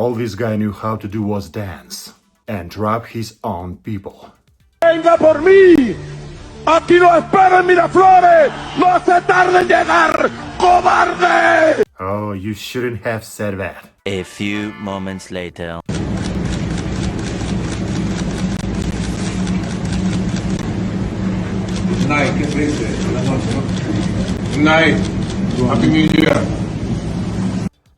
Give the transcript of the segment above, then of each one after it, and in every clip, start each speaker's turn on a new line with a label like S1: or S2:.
S1: All this guy knew how to do was dance and rob his own people.
S2: ¡Venga por mí! ¡Aquí lo espero en Miraflores! ¡No se tarde en llegar, cobarde!
S1: Oh, you shouldn't have said that.
S3: A few moments later.
S4: Night, ¿qué dice? Buenas noches, ¿no? Night, Happy New Year.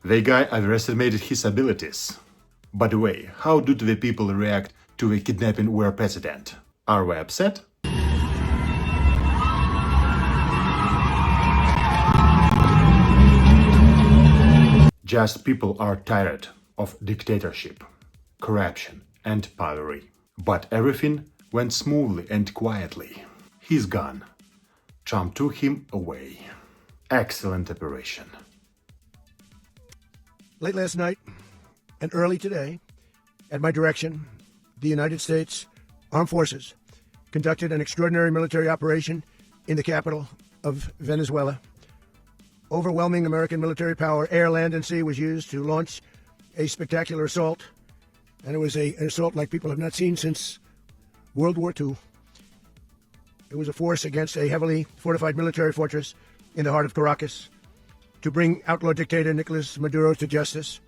S1: The guy underestimated his abilities. By the way, how do the people react to the kidnapping of our president? Are we upset? Just people are tired of dictatorship, corruption and poverty. But everything went smoothly and quietly. He's gone. Trump took him away. Excellent operation.
S5: Late last night and early today, at my direction, the United States Armed Forces conducted an extraordinary military operation in the capital of Venezuela. Overwhelming American military power, air, land, and sea, was used to launch a spectacular assault. And it was an assault like people have not seen since World War II. It was a force against a heavily fortified military fortress in the heart of Caracas to bring outlaw dictator Nicolas Maduro to justice.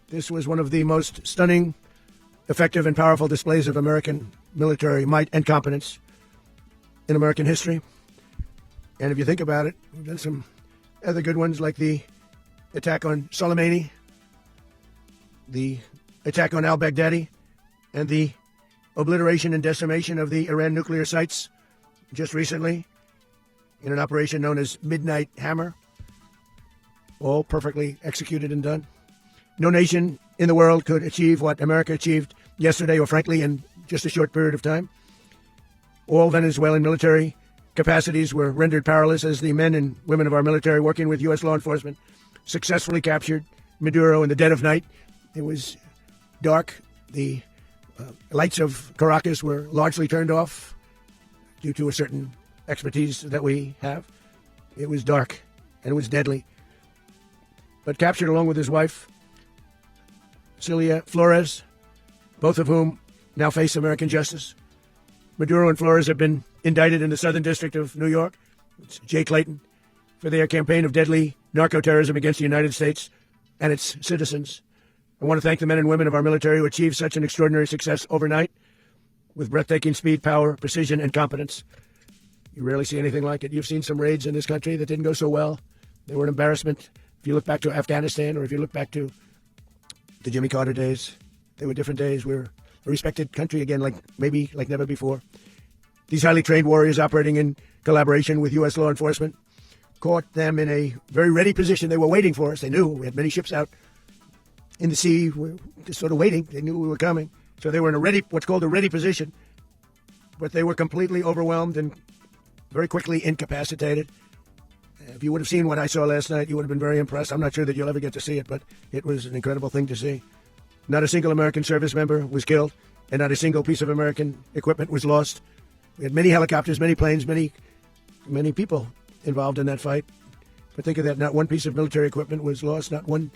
S5: This was one of the most stunning, effective, and powerful displays of American military might and competence in American history. And if you think about it, we've done some other good ones like the attack on Soleimani, the attack on al-Baghdadi, and the obliteration and decimation of the Iran nuclear sites just recently in an operation known as Midnight Hammer. All perfectly executed and done. No nation in the world could achieve what America achieved yesterday, or frankly, in just a short period of time. All Venezuelan military capacities were rendered powerless as the men and women of our military, working with U.S. law enforcement, successfully captured Maduro in the dead of night. It was dark. The lights of Caracas were largely turned off due to a certain expertise that we have. It was dark and it was deadly. But captured along with his wife, Celia Flores, both of whom now face American justice. Maduro and Flores have been indicted in the Southern District of New York, it's Jay Clayton, for their campaign of deadly narco-terrorism against the United States and its citizens. I want to thank the men and women of our military who achieved such an extraordinary success overnight with breathtaking speed, power, precision, and competence. You rarely see anything like it. You've seen some raids in this country that didn't go so well. They were an embarrassment. If you look back to Afghanistan, or if you look back to the Jimmy Carter days, they were different days. We're a respected country again, like never before. These highly trained warriors, operating in collaboration with U.S. law enforcement, caught them in a very ready position. They were waiting for us. They knew we had many ships out in the sea. We're just sort of waiting. They knew we were coming. So they were in what's called a ready position. But they were completely overwhelmed and very quickly incapacitated. If you would have seen what I saw last night, you would have been very impressed. I'm not sure that you'll ever get to see it, but it was an incredible thing to see. Not a single American service member was killed, and not a single piece of American equipment was lost. We had many helicopters, many planes, many people involved in that fight. But think of that, not one piece of military equipment was lost, not one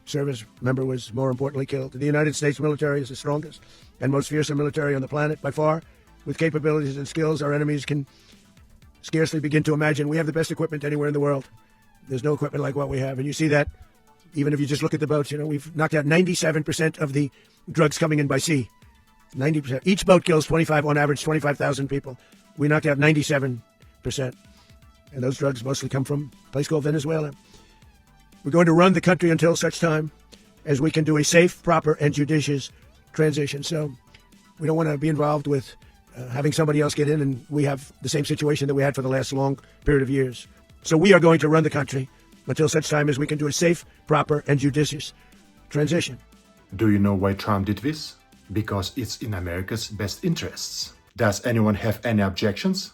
S5: service member was, more importantly, killed. The United States military is the strongest and most fearsome military on the planet by far, with capabilities and skills our enemies can scarcely begin to imagine. We have the best equipment anywhere in the world. There's no equipment like what we have. And you see that even if you just look at the boats. You know, we've knocked out 97% of the drugs coming in by sea. 90%. Each boat kills on average, 25,000 people. We knocked out 97%. And those drugs mostly come from a place called Venezuela. We're going to run the country until such time as we can do a safe, proper, and judicious transition. So we don't want to be involved with having somebody else get in, and we have the same situation that we had for the last long period of years. So we are going to run the country until such time as we can do a safe, proper, and judicious transition.
S1: Do you know why Trump did this? Because it's in America's best interests. Does anyone have any objections?